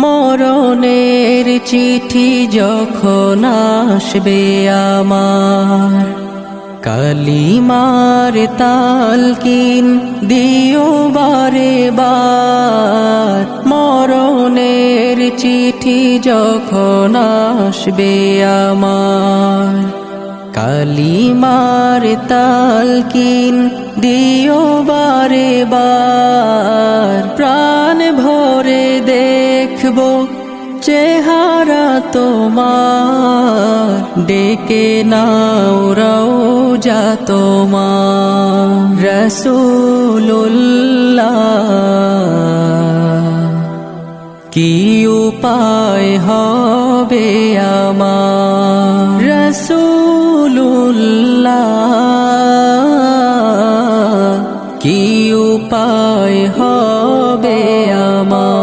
মরণের চিঠি যখন আসবে আমার, কালিমার তালকিন দিও বারে বার। মরণের চিঠি যখন আসবে আমার, কালিমার তালকিন দিও বারে বার। প্রাণ ভরে দেখবো চেহারা তোমার, ডেকে নাও রওজা তোমার। রাসূলুল্লাহ কি উপায় হবে আমার, রাসূলুল্লাহ কি উপায় হবে আমার।